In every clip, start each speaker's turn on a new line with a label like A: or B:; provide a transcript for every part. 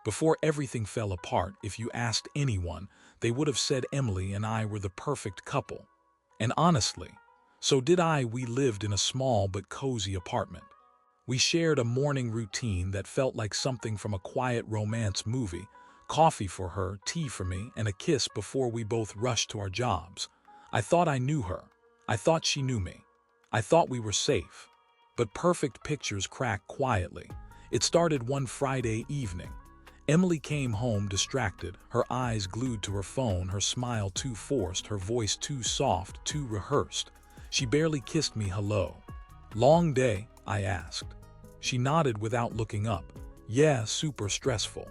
A: Before everything fell apart, if you asked anyone, they would have said Emily and I were the perfect couple. And honestly, so did I. We lived in a small but cozy apartment. We shared a morning routine that felt like something from a quiet romance movie: coffee for her, tea for me, and a kiss before we both rushed to our jobs. I thought I knew her. I thought she knew me. I thought we were safe. But perfect pictures crack quietly. It started one Friday evening. Emily came home distracted, her eyes glued to her phone, her smile too forced, her voice too soft, too rehearsed. She barely kissed me hello. "Long day?" I asked. She nodded without looking up. "Yeah, super stressful."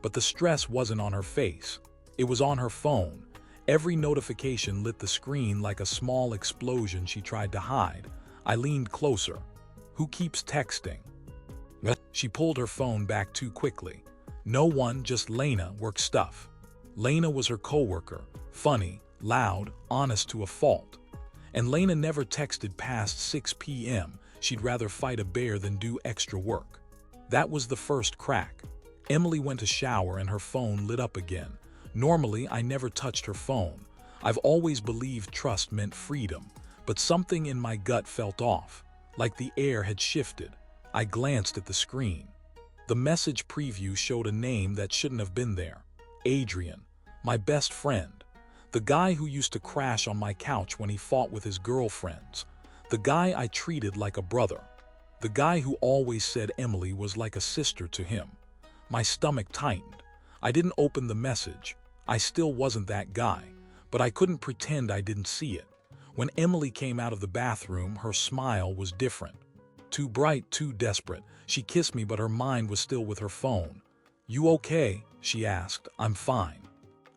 A: But the stress wasn't on her face. It was on her phone. Every notification lit the screen like a small explosion she tried to hide. I leaned closer. "Who keeps texting?" She pulled her phone back too quickly. "No one, just Lena, work stuff." Lena was her coworker, funny, loud, honest to a fault. And Lena never texted past 6 p.m. She'd rather fight a bear than do extra work. That was the first crack. Emily went to shower and her phone lit up again. Normally, I never touched her phone. I've always believed trust meant freedom, but something in my gut felt off, like the air had shifted. I glanced at the screen. The message preview showed a name that shouldn't have been there. Adrian, my best friend. The guy who used to crash on my couch when he fought with his girlfriends. The guy I treated like a brother. The guy who always said Emily was like a sister to him. My stomach tightened. I didn't open the message. I still wasn't that guy, but I couldn't pretend I didn't see it. When Emily came out of the bathroom, her smile was different. Too bright, too desperate. She kissed me, but her mind was still with her phone. "You okay?" she asked. "I'm fine."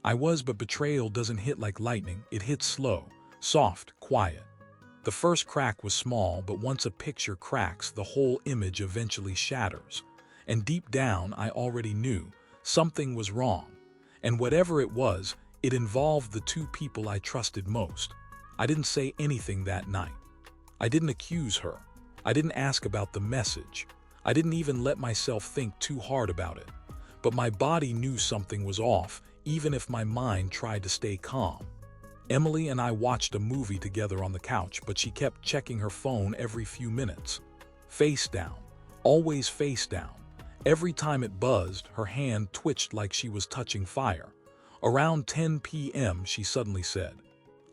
A: I was, but betrayal doesn't hit like lightning. It hits slow, soft, quiet. The first crack was small, but once a picture cracks, the whole image eventually shatters. And deep down, I already knew something was wrong. And whatever it was, it involved the two people I trusted most. I didn't say anything that night. I didn't accuse her. I didn't ask about the message. I didn't even let myself think too hard about it. But my body knew something was off, even if my mind tried to stay calm. Emily and I watched a movie together on the couch, but she kept checking her phone every few minutes. Face down. Always face down. Every time it buzzed, her hand twitched like she was touching fire. Around 10 p.m., she suddenly said,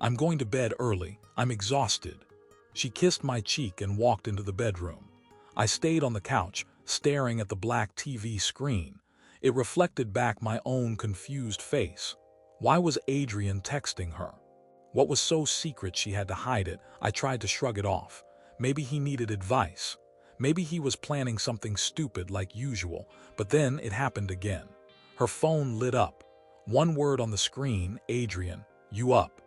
A: "I'm going to bed early. I'm exhausted." She kissed my cheek and walked into the bedroom. I stayed on the couch, staring at the black TV screen. It reflected back my own confused face. Why was Adrian texting her? What was so secret she had to hide it? I tried to shrug it off. Maybe he needed advice. Maybe he was planning something stupid like usual. But then it happened again. Her phone lit up. One word on the screen: "Adrian, you up?"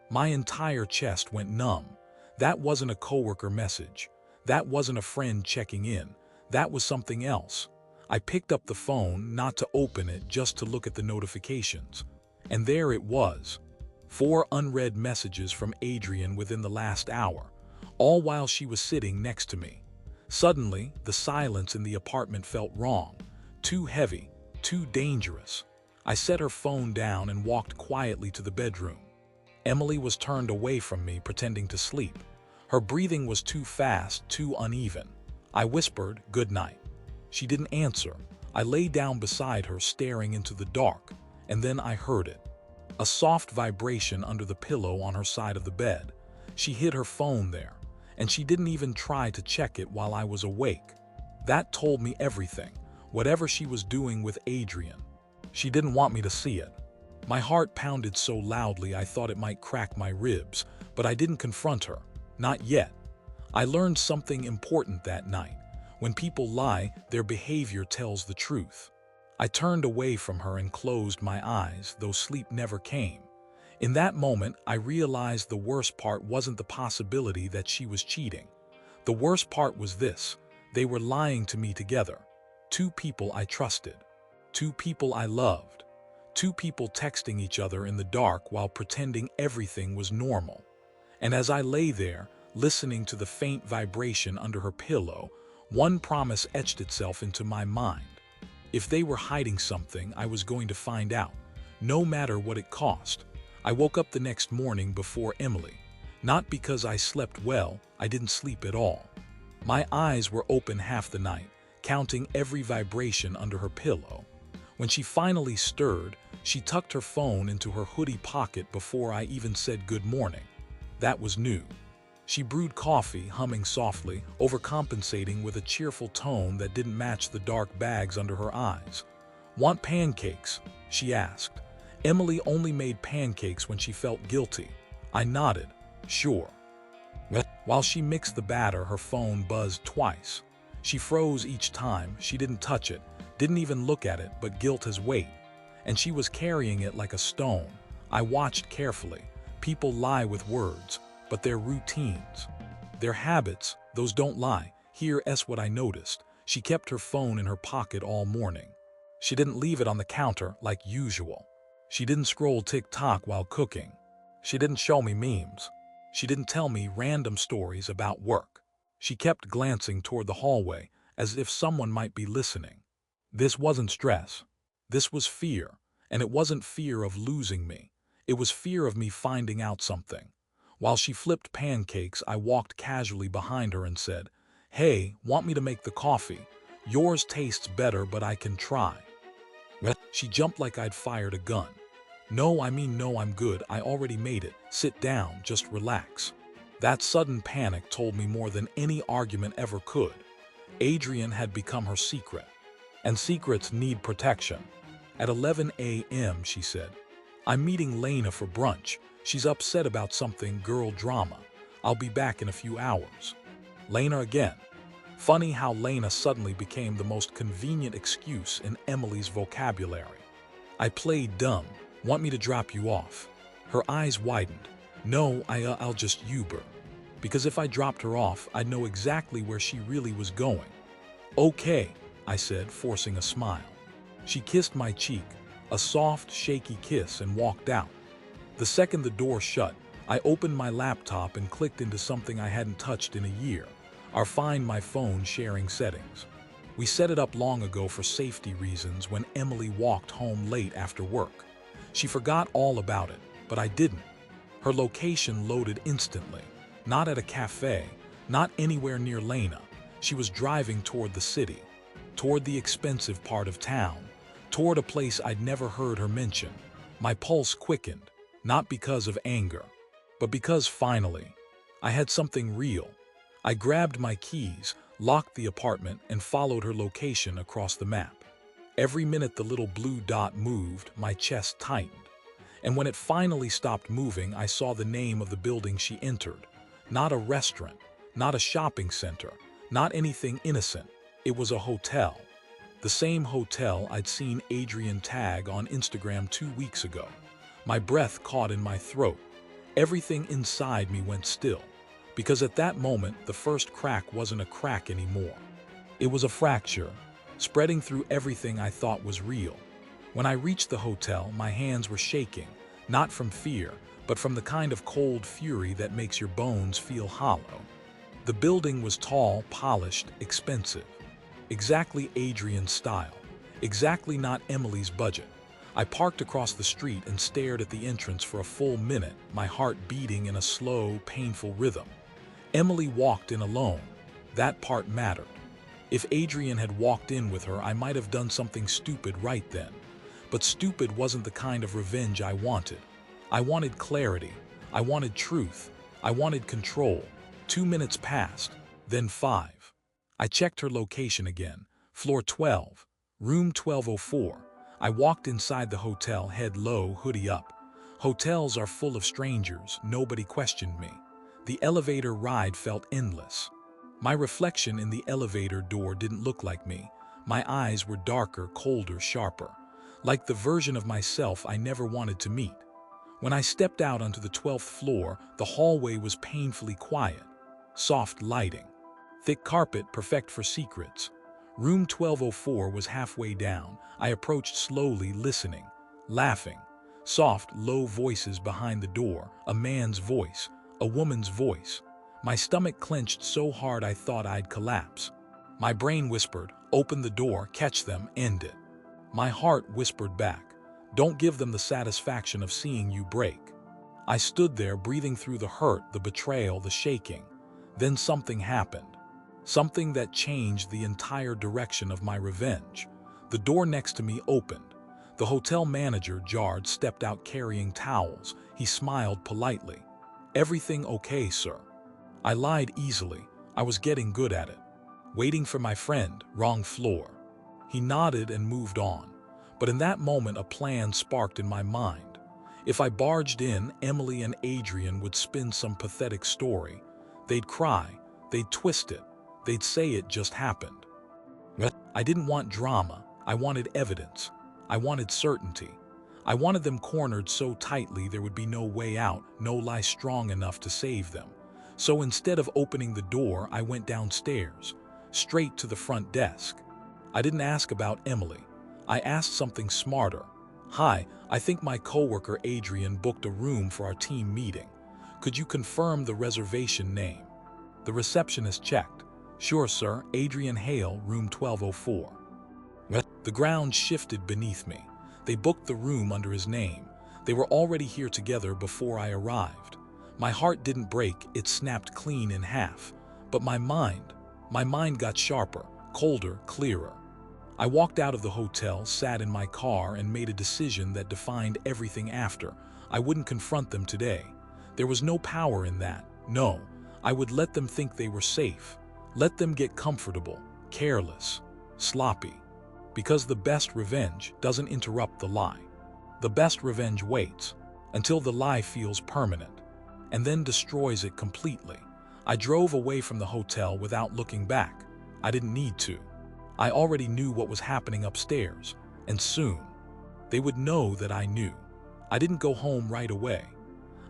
A: My entire chest went numb. That wasn't a coworker message. That wasn't a friend checking in. That was something else. I picked up the phone, not to open it, just to look at the notifications. And there it was. 4 unread messages from Adrian within the last hour, all while she was sitting next to me. Suddenly, the silence in the apartment felt wrong. Too heavy, too dangerous. I set her phone down and walked quietly to the bedroom. Emily was turned away from me, pretending to sleep. Her breathing was too fast, too uneven. I whispered, "Good night." She didn't answer. I lay down beside her, staring into the dark, and then I heard it. A soft vibration under the pillow on her side of the bed. She hid her phone there, and she didn't even try to check it while I was awake. That told me everything. Whatever she was doing with Adrian, she didn't want me to see it. My heart pounded so loudly I thought it might crack my ribs, but I didn't confront her. Not yet. I learned something important that night. When people lie, their behavior tells the truth. I turned away from her and closed my eyes, though sleep never came. In that moment, I realized the worst part wasn't the possibility that she was cheating. The worst part was this: they were lying to me together. 2 people I trusted. 2 people I loved. 2 people texting each other in the dark while pretending everything was normal. And as I lay there, listening to the faint vibration under her pillow, one promise etched itself into my mind. If they were hiding something, I was going to find out, no matter what it cost. I woke up the next morning before Emily. Not because I slept well, I didn't sleep at all. My eyes were open half the night, counting every vibration under her pillow. When she finally stirred, she tucked her phone into her hoodie pocket before I even said good morning. That was new. She brewed coffee, humming softly, overcompensating with a cheerful tone that didn't match the dark bags under her eyes. "Want pancakes?" she asked. Emily only made pancakes when she felt guilty. I nodded. Sure. While she mixed the batter, her phone buzzed twice. She froze each time. She didn't touch it, didn't even look at it, but guilt has weight. And she was carrying it like a stone. I watched carefully. People lie with words, but their routines, their habits, those don't lie. Here's what I noticed. She kept her phone in her pocket all morning. She didn't leave it on the counter like usual. She didn't scroll TikTok while cooking. She didn't show me memes. She didn't tell me random stories about work. She kept glancing toward the hallway as if someone might be listening. This wasn't stress. This was fear, and it wasn't fear of losing me. It was fear of me finding out something. While she flipped pancakes, I walked casually behind her and said, "Hey, want me to make the coffee? Yours tastes better, but I can try." She jumped like I'd fired a gun. No, I'm good. I already made it. Sit down, just relax. That sudden panic told me more than any argument ever could. Adrian had become her secret, and secrets need protection. At 11 a.m., she said, "I'm meeting Lena for brunch. She's upset about something, girl drama. I'll be back in a few hours." Lena again. Funny how Lena suddenly became the most convenient excuse in Emily's vocabulary. I played dumb. "Want me to drop you off?" Her eyes widened. "No, I'll just Uber." Because if I dropped her off, I'd know exactly where she really was going. "Okay," I said, forcing a smile. She kissed my cheek, a soft, shaky kiss, and walked out. The second the door shut, I opened my laptop and clicked into something I hadn't touched in a year, our Find My Phone sharing settings. We set it up long ago for safety reasons when Emily walked home late after work. She forgot all about it, but I didn't. Her location loaded instantly. Not at a cafe, not anywhere near Lena. She was driving toward the city, toward the expensive part of town, toward a place I'd never heard her mention. My pulse quickened, not because of anger, but because finally, I had something real. I grabbed my keys, locked the apartment, and followed her location across the map. Every minute the little blue dot moved, my chest tightened. And when it finally stopped moving, I saw the name of the building she entered. Not a restaurant, not a shopping center, not anything innocent. It was a hotel. The same hotel I'd seen Adrian tag on Instagram 2 weeks ago. My breath caught in my throat. Everything inside me went still. Because at that moment, the first crack wasn't a crack anymore. It was a fracture, spreading through everything I thought was real. When I reached the hotel, my hands were shaking, not from fear, but from the kind of cold fury that makes your bones feel hollow. The building was tall, polished, expensive. Exactly Adrian's style. Exactly not Emily's budget. I parked across the street and stared at the entrance for a full minute, my heart beating in a slow, painful rhythm. Emily walked in alone. That part mattered. If Adrian had walked in with her, I might have done something stupid right then. But stupid wasn't the kind of revenge I wanted. I wanted clarity. I wanted truth. I wanted control. 2 minutes passed, then 5. I checked her location again. Floor 12, room 1204. I walked inside the hotel, head low, hoodie up. Hotels are full of strangers. Nobody questioned me. The elevator ride felt endless. My reflection in the elevator door didn't look like me. My eyes were darker, colder, sharper. Like the version of myself I never wanted to meet. When I stepped out onto the 12th floor, the hallway was painfully quiet. Soft lighting. Thick carpet, perfect for secrets. Room 1204 was halfway down. I approached slowly, listening, laughing. Soft, low voices behind the door. A man's voice. A woman's voice. My stomach clenched so hard I thought I'd collapse. My brain whispered, "Open the door, catch them, end it." My heart whispered back, "Don't give them the satisfaction of seeing you break." I stood there breathing through the hurt, the betrayal, the shaking. Then something happened. Something that changed the entire direction of my revenge. The door next to me opened. The hotel manager, Jard, stepped out carrying towels. He smiled politely. "Everything okay, sir?" I lied easily. I was getting good at it. "Waiting for my friend, wrong floor." He nodded and moved on. But in that moment a plan sparked in my mind. If I barged in, Emily and Adrian would spin some pathetic story. They'd cry, they'd twist it, they'd say it just happened. I didn't want drama, I wanted evidence. I wanted certainty. I wanted them cornered so tightly there would be no way out, no lie strong enough to save them. So instead of opening the door, I went downstairs, straight to the front desk. I didn't ask about Emily. I asked something smarter. "Hi, I think my coworker Adrian booked a room for our team meeting. Could you confirm the reservation name?" The receptionist checked. "Sure, sir, Adrian Hale, room 1204. The ground shifted beneath me. They booked the room under his name. They were already here together before I arrived. My heart didn't break, it snapped clean in half. But my mind got sharper, colder, clearer. I walked out of the hotel, sat in my car, and made a decision that defined everything after. I wouldn't confront them today. There was no power in that. No, I would let them think they were safe. Let them get comfortable, careless, sloppy. Because the best revenge doesn't interrupt the lie. The best revenge waits until the lie feels permanent, and then destroys it completely. I drove away from the hotel without looking back. I didn't need to. I already knew what was happening upstairs, and soon they would know that I knew. I didn't go home right away.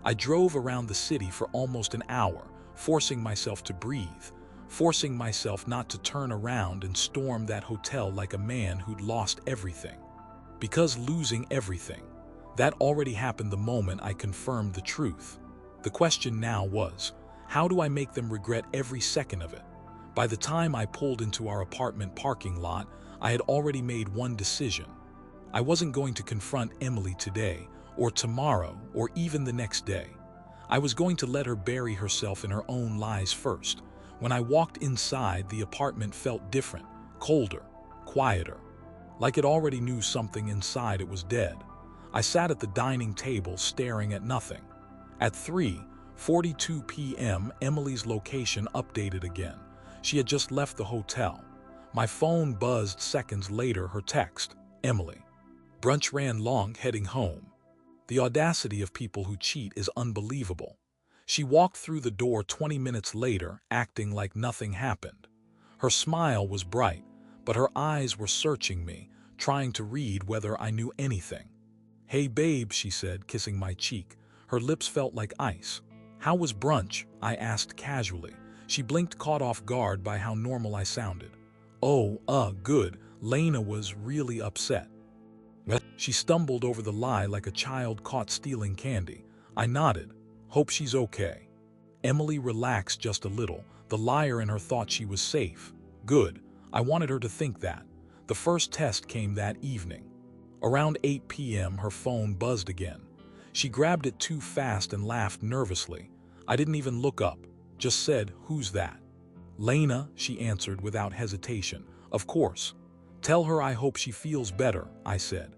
A: I drove around the city for almost an hour, forcing myself to breathe, forcing myself not to turn around and storm that hotel like a man who'd lost everything. Because losing everything, that already happened the moment I confirmed the truth. The question now was, how do I make them regret every second of it? By the time I pulled into our apartment parking lot, I had already made one decision. I wasn't going to confront Emily today, or tomorrow, or even the next day. I was going to let her bury herself in her own lies first. When I walked inside, the apartment felt different, colder, quieter. Like it already knew something inside it was dead. I sat at the dining table staring at nothing. At 3:42 p.m., Emily's location updated again. She had just left the hotel. My phone buzzed seconds later, her text, "Emily. Brunch ran long heading home." The audacity of people who cheat is unbelievable. She walked through the door 20 minutes later, acting like nothing happened. Her smile was bright, but her eyes were searching me, trying to read whether I knew anything. "Hey babe," she said, kissing my cheek. Her lips felt like ice. "How was brunch?" I asked casually. She blinked, caught off guard by how normal I sounded. "Oh, good. Lena was really upset." She stumbled over the lie like a child caught stealing candy. I nodded. "Hope she's okay." Emily relaxed just a little. The liar in her thought she was safe. Good. I wanted her to think that. The first test came that evening. Around 8 p.m., her phone buzzed again. She grabbed it too fast and laughed nervously. I didn't even look up, just said, "Who's that?" "Lena," she answered without hesitation. "Of course. Tell her I hope she feels better," I said.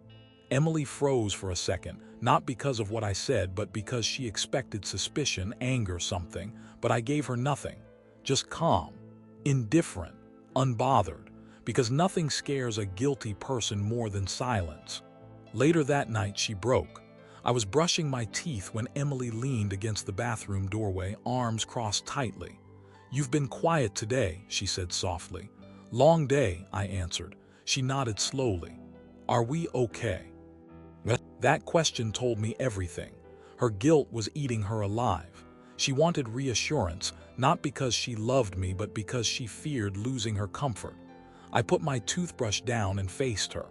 A: Emily froze for a second, not because of what I said, but because she expected suspicion, anger, something, but I gave her nothing. Just calm, indifferent, unbothered, because nothing scares a guilty person more than silence. Later that night, she broke. I was brushing my teeth when Emily leaned against the bathroom doorway, arms crossed tightly. "You've been quiet today," she said softly. "Long day," I answered. She nodded slowly. "Are we okay?" That question told me everything. Her guilt was eating her alive. She wanted reassurance, not because she loved me, but because she feared losing her comfort. I put my toothbrush down and faced her.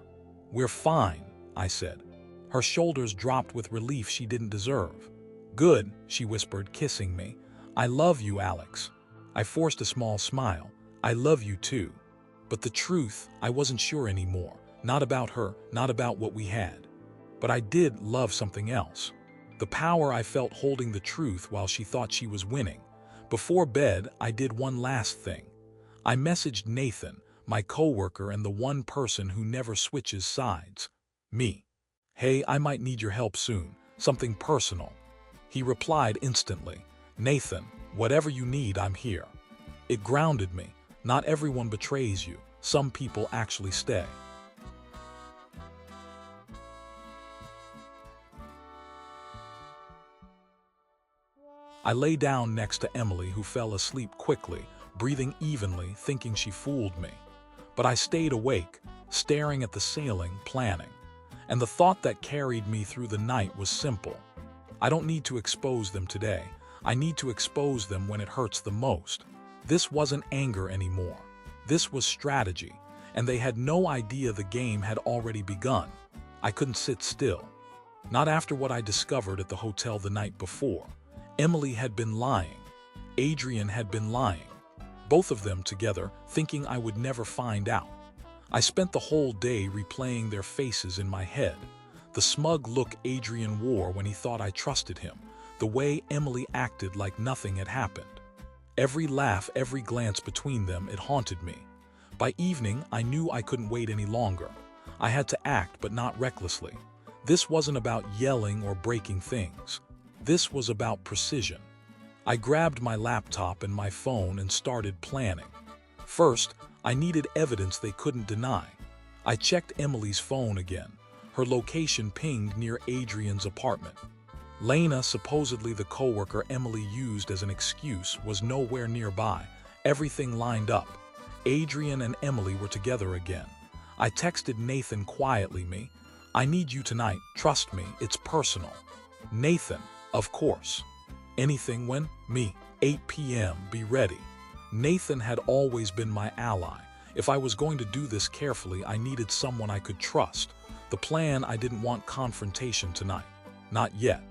A: "We're fine," I said. Her shoulders dropped with relief she didn't deserve. "Good," she whispered, kissing me. "I love you, Alex." I forced a small smile. "I love you too." But the truth, I wasn't sure anymore. Not about her, not about what we had. But I did love something else. The power I felt holding the truth while she thought she was winning. Before bed, I did one last thing. I messaged Nathan, my coworker and the one person who never switches sides. Me. Hey, I might need your help soon. Something personal. He replied instantly. Nathan, whatever you need, I'm here. It grounded me. Not everyone betrays you. Some people actually stay. I lay down next to Emily, who fell asleep quickly, breathing evenly, thinking she fooled me. But I stayed awake, staring at the ceiling, planning. And the thought that carried me through the night was simple. I don't need to expose them today. I need to expose them when it hurts the most. This wasn't anger anymore. This was strategy, and they had no idea the game had already begun. I couldn't sit still. Not after what I discovered at the hotel the night before. Emily had been lying. Adrian had been lying. Both of them together, thinking I would never find out. I spent the whole day replaying their faces in my head. The smug look Adrian wore when he thought I trusted him. The way Emily acted like nothing had happened. Every laugh, every glance between them, it haunted me. By evening, I knew I couldn't wait any longer. I had to act, but not recklessly. This wasn't about yelling or breaking things. This was about precision. I grabbed my laptop and my phone and started planning. First, I needed evidence they couldn't deny. I checked Emily's phone again. Her location pinged near Adrian's apartment. Lena, supposedly the coworker Emily used as an excuse, was nowhere nearby. Everything lined up. Adrian and Emily were together again. I texted Nathan quietly, I need you tonight, trust me, it's personal. Nathan, of course. Anything when? 8 p.m., be ready. Nathan had always been my ally. If I was going to do this carefully, I needed someone I could trust. The plan, I didn't want confrontation tonight. Not yet.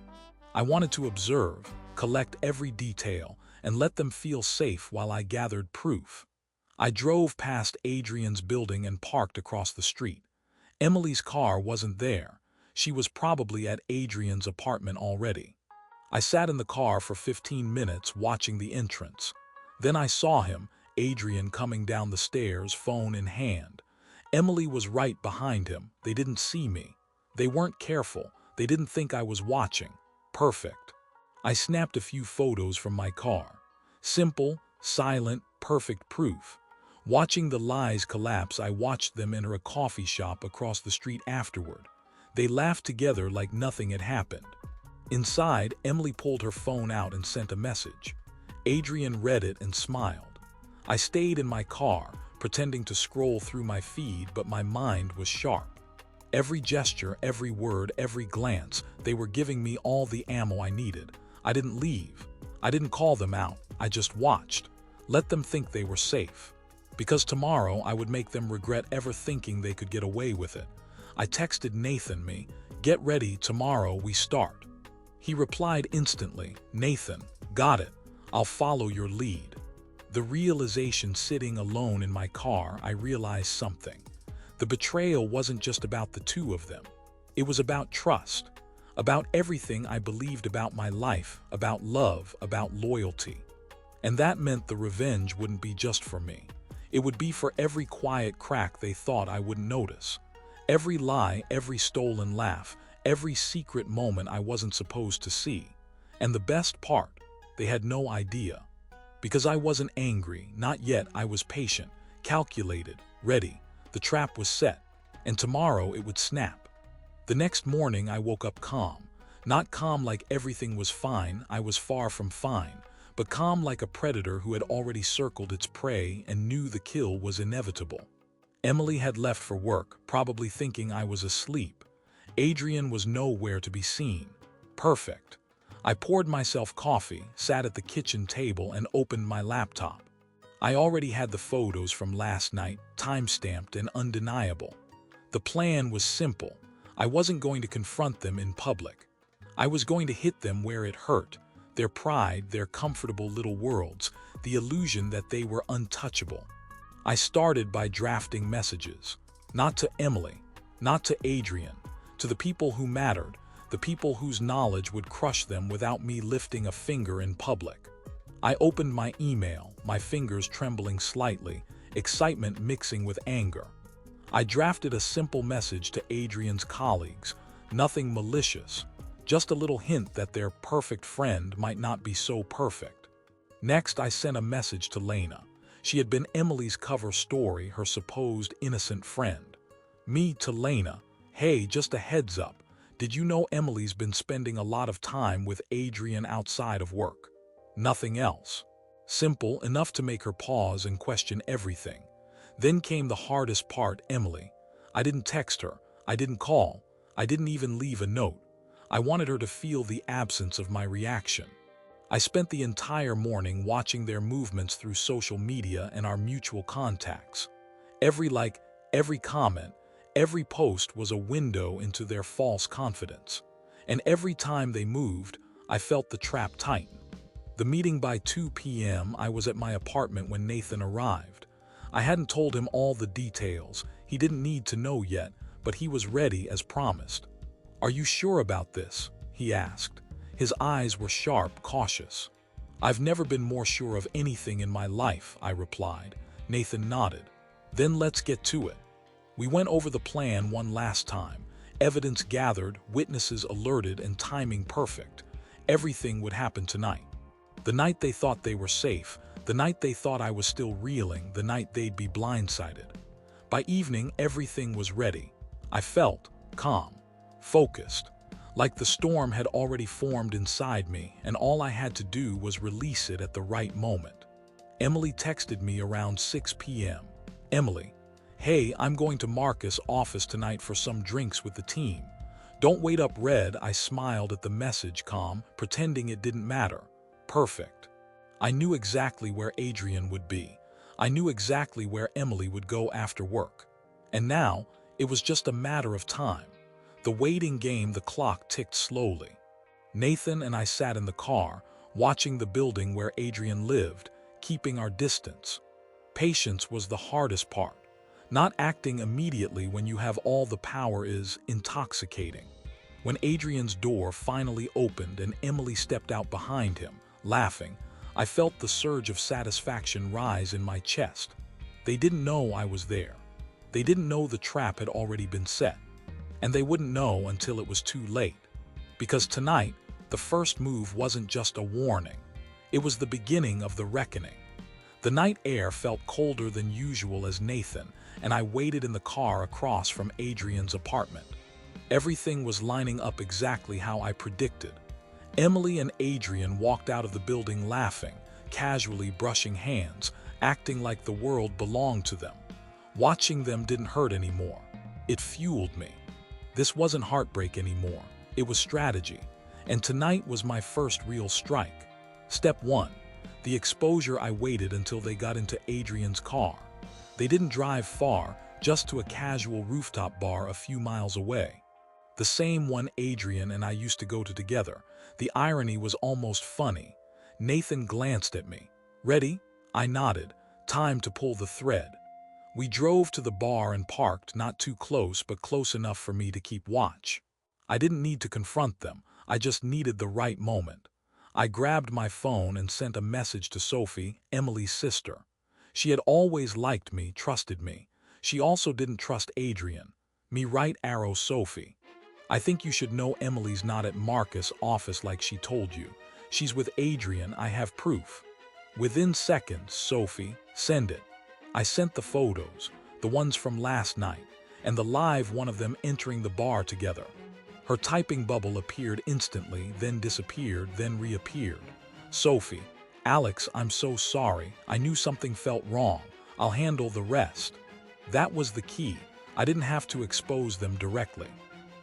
A: I wanted to observe, collect every detail, and let them feel safe while I gathered proof. I drove past Adrian's building and parked across the street. Emily's car wasn't there. She was probably at Adrian's apartment already. I sat in the car for 15 minutes watching the entrance. Then I saw him, Adrian, coming down the stairs, phone in hand. Emily was right behind him. They didn't see me. They weren't careful. They didn't think I was watching. Perfect. I snapped a few photos from my car. Simple, silent, perfect proof. Watching the lies collapse, I watched them enter a coffee shop across the street afterward. They laughed together like nothing had happened. Inside, Emily pulled her phone out and sent a message. Adrian read it and smiled. I stayed in my car, pretending to scroll through my feed, but my mind was sharp. Every gesture, every word, every glance, they were giving me all the ammo I needed. I didn't leave. I didn't call them out. I just watched. Let them think they were safe. Because tomorrow I would make them regret ever thinking they could get away with it. I texted Nathan, get ready, tomorrow we start. He replied instantly, Nathan, got it. I'll follow your lead. The realization, sitting alone in my car, I realized something. The betrayal wasn't just about the two of them. It was about trust, about everything I believed about my life, about love, about loyalty. And that meant the revenge wouldn't be just for me. It would be for every quiet crack they thought I wouldn't notice. Every lie, every stolen laugh, every secret moment I wasn't supposed to see. And the best part, they had no idea. Because I wasn't angry, not yet. I was patient, calculated, ready. The trap was set, and tomorrow it would snap. The next morning I woke up calm. Not calm like everything was fine, I was far from fine, but calm like a predator who had already circled its prey and knew the kill was inevitable. Emily had left for work, probably thinking I was asleep. Adrian was nowhere to be seen. Perfect. I poured myself coffee, sat at the kitchen table, and opened my laptop. I already had the photos from last night, time-stamped and undeniable. The plan was simple. I wasn't going to confront them in public. I was going to hit them where it hurt, their pride, their comfortable little worlds, the illusion that they were untouchable. I started by drafting messages, not to Emily, Not to Adrian, to the people who mattered, the people whose knowledge would crush them without me lifting a finger in public. I opened my email, my fingers trembling slightly, excitement mixing with anger. I drafted a simple message to Adrian's colleagues, nothing malicious, just a little hint that their perfect friend might not be so perfect. Next, I sent a message to Lena. She had been Emily's cover story, her supposed innocent friend. Me to Lena, hey, just a heads up, did you know Emily's been spending a lot of time with Adrian outside of work? Nothing else. Simple enough to make her pause and question everything. Then came the hardest part, Emily. I didn't text her, I didn't call, I didn't even leave a note. I wanted her to feel the absence of my reaction. I spent the entire morning watching their movements through social media and our mutual contacts. Every like, every comment, every post was a window into their false confidence. And every time they moved, I felt the trap tighten. The meeting by 2 p.m., I was at my apartment when Nathan arrived. I hadn't told him all the details, he didn't need to know yet, but he was ready as promised. "Are you sure about this?" he asked. His eyes were sharp, cautious. "I've never been more sure of anything in my life," I replied. Nathan nodded. "Then let's get to it." We went over the plan one last time. Evidence gathered, witnesses alerted, and timing perfect. Everything would happen tonight. The night they thought they were safe, the night they thought I was still reeling, the night they'd be blindsided. By evening, everything was ready. I felt calm, focused, like the storm had already formed inside me, and all I had to do was release it at the right moment. Emily texted me around 6 p.m. "Emily, hey, I'm going to Marcus' office tonight for some drinks with the team. Don't wait up red." I smiled at the message, calm, pretending it didn't matter. Perfect. I knew exactly where Adrian would be. I knew exactly where Emily would go after work. And now, it was just a matter of time. The waiting game, the clock ticked slowly. Nathan and I sat in the car, watching the building where Adrian lived, keeping our distance. Patience was the hardest part. Not acting immediately when you have all the power is intoxicating. When Adrian's door finally opened and Emily stepped out behind him, laughing, I felt the surge of satisfaction rise in my chest. They didn't know I was there. They didn't know the trap had already been set. And they wouldn't know until it was too late. Because tonight, the first move wasn't just a warning. It was the beginning of the reckoning. The night air felt colder than usual as Nathan and I waited in the car across from Adrian's apartment. Everything was lining up exactly how I predicted. Emily and Adrian walked out of the building laughing, casually brushing hands, acting like the world belonged to them. Watching them didn't hurt anymore. It fueled me. This wasn't heartbreak anymore. It was strategy. And tonight was my first real strike. Step 1. The exposure. I waited until they got into Adrian's car. They didn't drive far, just to a casual rooftop bar a few miles away. The same one Adrian and I used to go to together. The irony was almost funny. Nathan glanced at me. "Ready?" I nodded. Time to pull the thread. We drove to the bar and parked, not too close, but close enough for me to keep watch. I didn't need to confront them. I just needed the right moment. I grabbed my phone and sent a message to Sophie, Emily's sister. She had always liked me, trusted me. She also didn't trust Adrian. Me right arrow Sophie. "I think you should know Emily's not at Marcus' office like she told you. She's with Adrian, I have proof." Within seconds, Sophie, "Send it." I sent the photos, the ones from last night, and the live one of them entering the bar together. Her typing bubble appeared instantly, then disappeared, then reappeared. "Sophie, Alex, I'm so sorry. I knew something felt wrong. I'll handle the rest." That was the key. I didn't have to expose them directly.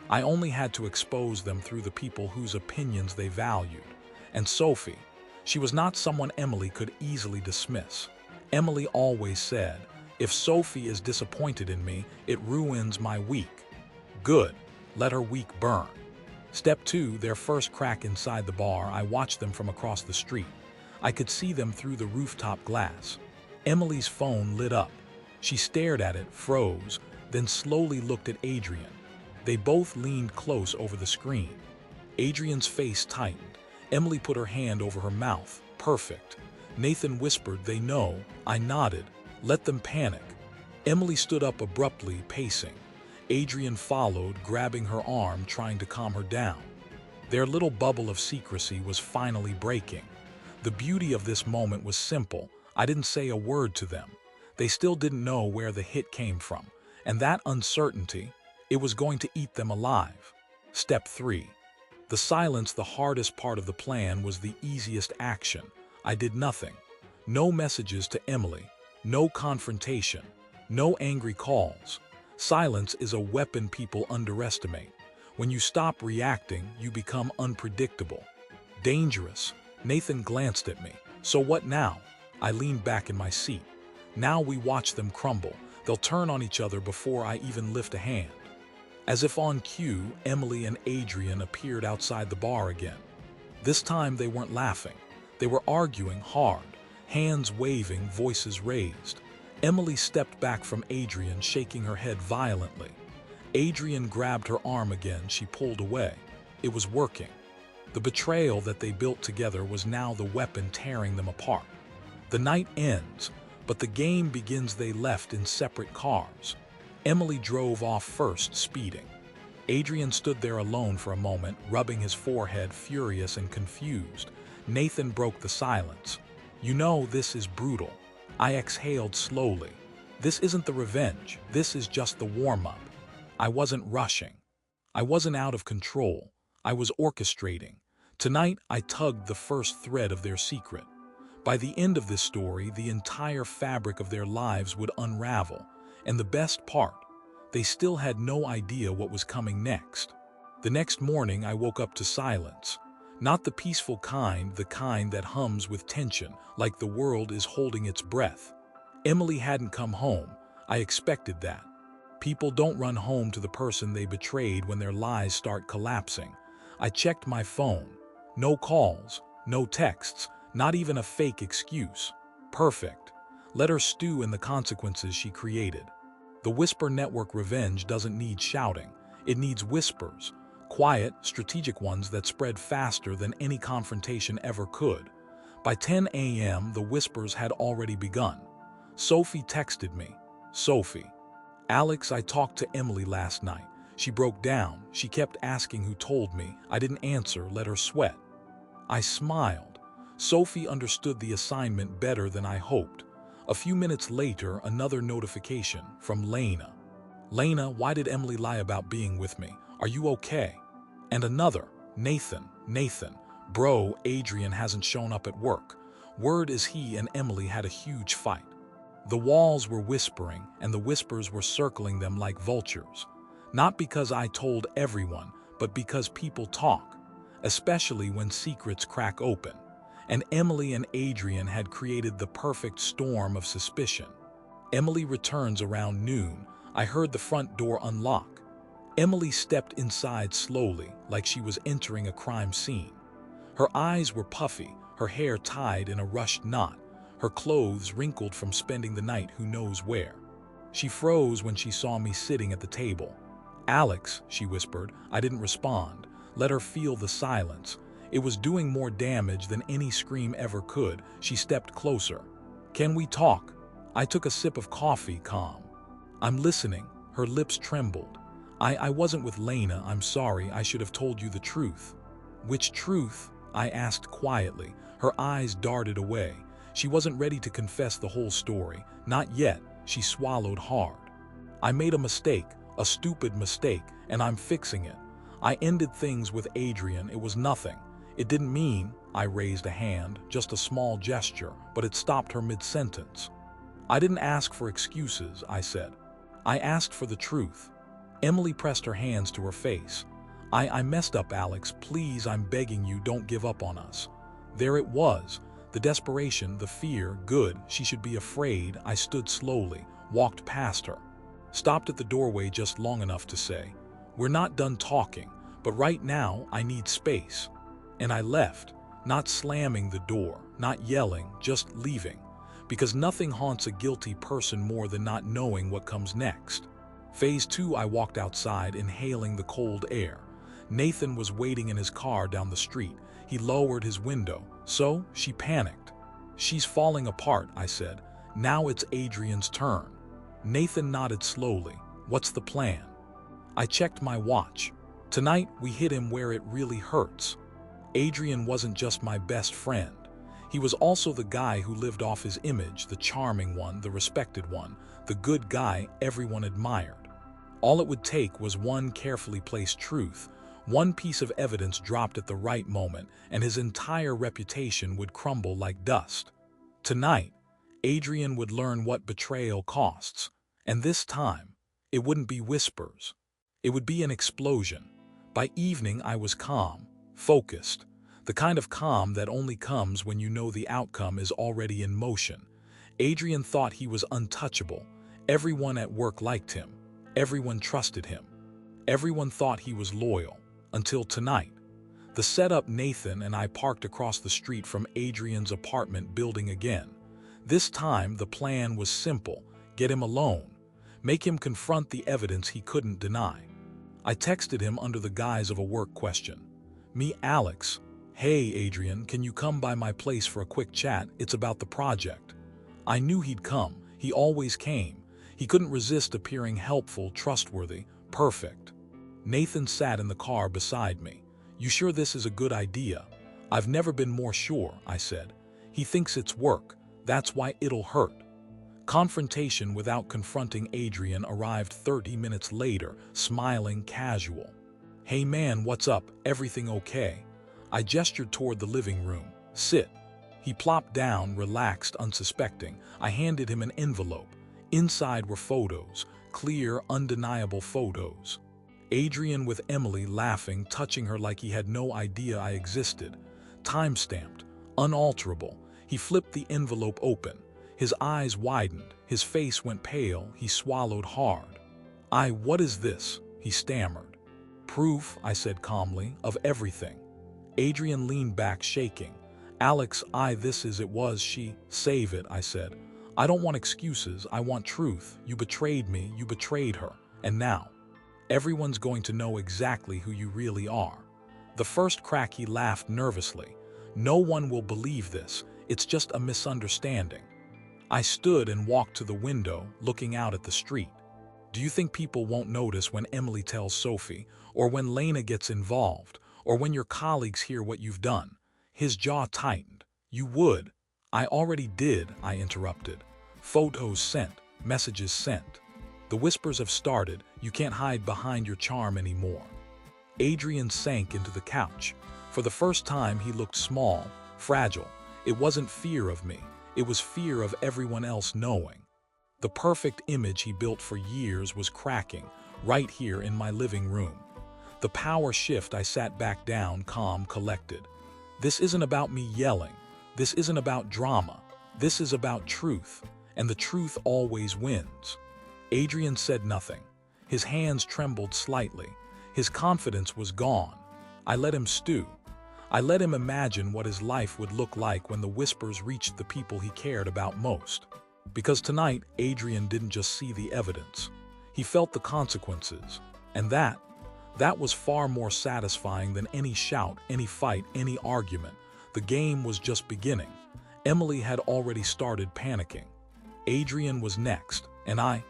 A: I only had to expose them through the people whose opinions they valued. And Sophie, she was not someone Emily could easily dismiss. Emily always said, "If Sophie is disappointed in me, it ruins my week." Good. Let her week burn. Step 2, their first crack inside the bar. I watched them from across the street. I could see them through the rooftop glass. Emily's phone lit up. She stared at it, froze, then slowly looked at Adrian. They both leaned close over the screen. Adrian's face tightened. Emily put her hand over her mouth. Perfect. Nathan whispered, "They know." I nodded. Let them panic. Emily stood up abruptly, pacing. Adrian followed, grabbing her arm, trying to calm her down. Their little bubble of secrecy was finally breaking. The beauty of this moment was simple. I didn't say a word to them. They still didn't know where the hit came from, and that uncertainty, it was going to eat them alive. Step 3. The silence, the hardest part of the plan, was the easiest action. I did nothing. No messages to Emily, no confrontation, no angry calls. Silence is a weapon people underestimate. When you stop reacting, you become unpredictable. Dangerous. Nathan glanced at me. So what now? I leaned back in my seat. Now we watch them crumble. They'll turn on each other before I even lift a hand. As if on cue, Emily and Adrian appeared outside the bar again. This time they weren't laughing. They were arguing hard, hands waving, voices raised. Emily stepped back from Adrian, shaking her head violently. Adrian grabbed her arm again. She pulled away. It was working. The betrayal that they built together was now the weapon tearing them apart. The night ends, but the game begins. They left in separate cars. Emily drove off first, speeding. Adrian stood there alone for a moment, rubbing his forehead, furious and confused. Nathan broke the silence. "You know, this is brutal." I exhaled slowly. "This isn't the revenge. This is just the warm-up." I wasn't rushing. I wasn't out of control. I was orchestrating. Tonight, I tugged the first thread of their secret. By the end of this story, the entire fabric of their lives would unravel. And the best part, they still had no idea what was coming next. The next morning, I woke up to silence. Not the peaceful kind, the kind that hums with tension, like the world is holding its breath. Emily hadn't come home. I expected that. People don't run home to the person they betrayed when their lies start collapsing. I checked my phone. No calls, no texts, not even a fake excuse. Perfect. Let her stew in the consequences she created. The Whisper Network revenge doesn't need shouting. It needs whispers. Quiet, strategic ones that spread faster than any confrontation ever could. By 10 a.m., the whispers had already begun. Sophie texted me. "Sophie. Alex, I talked to Emily last night. She broke down. She kept asking who told me. I didn't answer, let her sweat." I smiled. Sophie understood the assignment better than I hoped. A few minutes later, another notification from Lena. "Lena, why did Emily lie about being with me? Are you okay?" And another, Nathan, "Bro, Adrian hasn't shown up at work. Word is he and Emily had a huge fight." The walls were whispering, and the whispers were circling them like vultures. Not because I told everyone, but because people talk, especially when secrets crack open. And Emily and Adrian had created the perfect storm of suspicion. Emily returns around noon. I heard the front door unlock. Emily stepped inside slowly, like she was entering a crime scene. Her eyes were puffy, her hair tied in a rushed knot, her clothes wrinkled from spending the night who knows where. She froze when she saw me sitting at the table. "Alex," she whispered. I didn't respond. Let her feel the silence. It was doing more damage than any scream ever could. She stepped closer. "Can we talk?" I took a sip of coffee, calm. "I'm listening." Her lips trembled. I wasn't with Lena. I'm sorry. I should have told you the truth." "Which truth?" I asked quietly. Her eyes darted away. She wasn't ready to confess the whole story. Not yet. She swallowed hard. "I made a mistake, a stupid mistake, and I'm fixing it. I ended things with Adrian. It was nothing. It didn't mean," I raised a hand, just a small gesture, but it stopped her mid-sentence. "I didn't ask for excuses," I said. "I asked for the truth." Emily pressed her hands to her face. I messed up, Alex. Please, I'm begging you, don't give up on us." There it was. The desperation, the fear. Good. She should be afraid. I stood slowly, walked past her. Stopped at the doorway just long enough to say, "We're not done talking, but right now I need space." And I left, not slamming the door, not yelling, just leaving. Because nothing haunts a guilty person more than not knowing what comes next. Phase 2, I walked outside, inhaling the cold air. Nathan was waiting in his car down the street. He lowered his window. So, she panicked. "She's falling apart," I said. "Now it's Adrian's turn." Nathan nodded slowly. "What's the plan?" I checked my watch. "Tonight, we hit him where it really hurts." Adrian wasn't just my best friend. He was also the guy who lived off his image, the charming one, the respected one, the good guy everyone admired. All it would take was one carefully placed truth, one piece of evidence dropped at the right moment, and his entire reputation would crumble like dust. Tonight, Adrian would learn what betrayal costs, and this time, it wouldn't be whispers. It would be an explosion. By evening, I was calm, focused, the kind of calm that only comes when you know the outcome is already in motion. Adrian thought he was untouchable. Everyone at work liked him. Everyone trusted him. Everyone thought he was loyal. Until tonight. The setup: Nathan and I parked across the street from Adrian's apartment building again. This time, the plan was simple: get him alone. Make him confront the evidence he couldn't deny. I texted him under the guise of a work question. "Me, Alex. Hey, Adrian, can you come by my place for a quick chat? It's about the project." I knew he'd come. He always came. He couldn't resist appearing helpful, trustworthy, perfect. Nathan sat in the car beside me. "You sure this is a good idea?" "I've never been more sure," I said. "He thinks it's work. That's why it'll hurt." Confrontation without confronting Adrian arrived 30 minutes later, smiling, casual. "Hey man, what's up? Everything okay?" I gestured toward the living room. "Sit." He plopped down, relaxed, unsuspecting. I handed him an envelope. Inside were photos, clear, undeniable photos. Adrian with Emily laughing, touching her like he had no idea I existed. Time-stamped, unalterable. He flipped the envelope open. His eyes widened, his face went pale, he swallowed hard. What is this?" he stammered. "Proof," I said calmly, "of everything." Adrian leaned back, shaking. "Alex, she." "Save it," I said. "I don't want excuses, I want truth. You betrayed me, you betrayed her. And now, everyone's going to know exactly who you really are." The first crack, he laughed nervously. "No one will believe this. It's just a misunderstanding." I stood and walked to the window, looking out at the street. "Do you think people won't notice when Emily tells Sophie, or when Lena gets involved, or when your colleagues hear what you've done?" His jaw tightened. "You would." "I already did," I interrupted. "Photos sent, messages sent. The whispers have started. You can't hide behind your charm anymore." Adrian sank into the couch. For the first time, he looked small, fragile. It wasn't fear of me. It was fear of everyone else knowing. The perfect image he built for years was cracking, right here in my living room. The power shift. I sat back down, calm, collected. This isn't about me yelling. This isn't about drama. This is about truth, and the truth always wins. Adrian said nothing. His hands trembled slightly. His confidence was gone. I let him stew. I let him imagine what his life would look like when the whispers reached the people he cared about most. Because tonight, Adrian didn't just see the evidence. He felt the consequences. And that was far more satisfying than any shout, any fight, any argument. The game was just beginning. Emily had already started panicking. Adrian was next, and I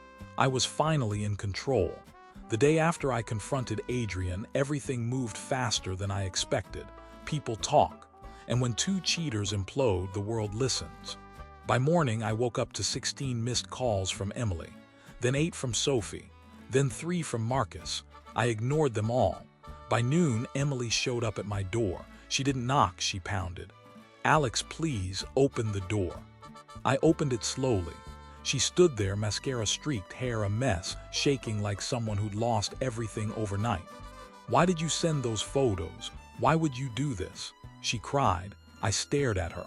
A: was finally in control. The day after I confronted Adrian, everything moved faster than I expected. People talk, and when two cheaters implode, the world listens. By morning, I woke up to 16 missed calls from Emily, then 8 from Sophie, then 3 from Marcus. I ignored them all. By noon, Emily showed up at my door. She didn't knock, she pounded. "Alex, please, open the door." I opened it slowly. She stood there, mascara streaked, hair a mess, shaking like someone who'd lost everything overnight. "Why did you send those photos? Why would you do this?" she cried. I stared at her.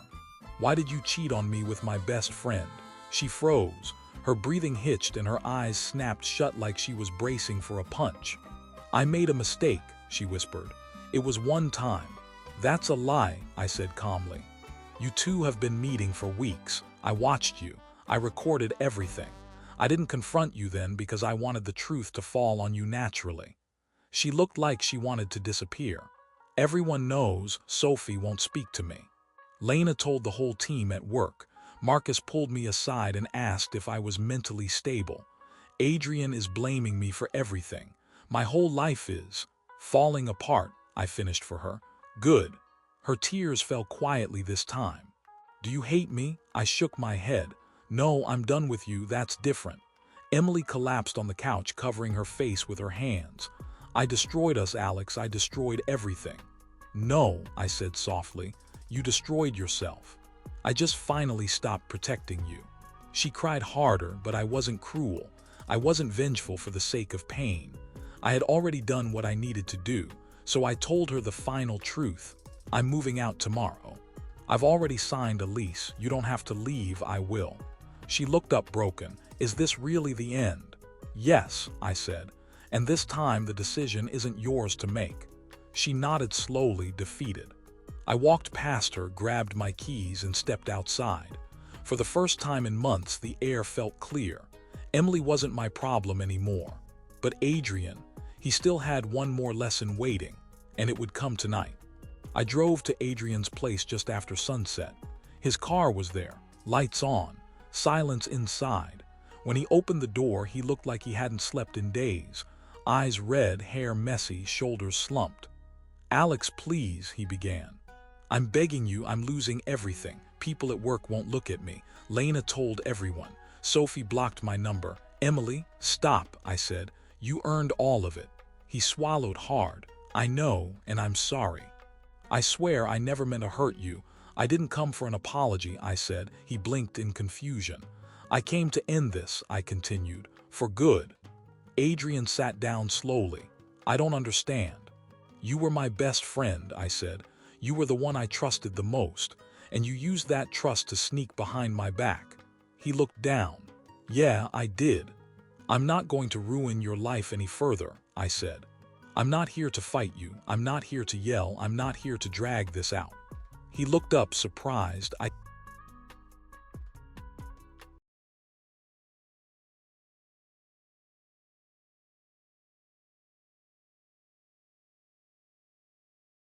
A: "Why did you cheat on me with my best friend?" She froze. Her breathing hitched and her eyes snapped shut like she was bracing for a punch. "I made a mistake," she whispered. "It was one time." "That's a lie," I said calmly. "You two have been meeting for weeks. I watched you. I recorded everything. I didn't confront you then because I wanted the truth to fall on you naturally. She looked like she wanted to disappear. Everyone knows Sophie won't speak to me. Lena told the whole team at work. Marcus pulled me aside and asked if I was mentally stable. Adrian is blaming me for everything. My whole life is falling apart, I finished for her. Good. Her tears fell quietly this time. Do you hate me? I shook my head. No, I'm done with you, that's different. Emily collapsed on the couch, covering her face with her hands. I destroyed us, Alex, I destroyed everything. No, I said softly, you destroyed yourself. I just finally stopped protecting you. She cried harder, but I wasn't cruel. I wasn't vengeful for the sake of pain. I had already done what I needed to do, so I told her the final truth. I'm moving out tomorrow. I've already signed a lease. You don't have to leave, I will. She looked up broken. Is this really the end? Yes, I said, and this time the decision isn't yours to make. She nodded slowly, defeated. I walked past her, grabbed my keys, and stepped outside. For the first time in months, the air felt clear. Emily wasn't my problem anymore. But Adrian, he still had one more lesson waiting, and it would come tonight. I drove to Adrian's place just after sunset. His car was there, lights on, silence inside. When he opened the door, he looked like he hadn't slept in days. Eyes red, hair messy, shoulders slumped. Alex, please, he began. I'm begging you, I'm losing everything. People at work won't look at me. Lena told everyone. Sophie blocked my number. Emily, stop, I said. You earned all of it. He swallowed hard. I know, and I'm sorry. I swear I never meant to hurt you. I didn't come for an apology, I said. He blinked in confusion. I came to end this, I continued, for good. Adrian sat down slowly. I don't understand. You were my best friend, I said. You were the one I trusted the most, and you used that trust to sneak behind my back. He looked down. Yeah, I did. I'm not going to ruin your life any further, I said. I'm not here to fight you. I'm not here to yell. I'm not here to drag this out. He looked up, surprised.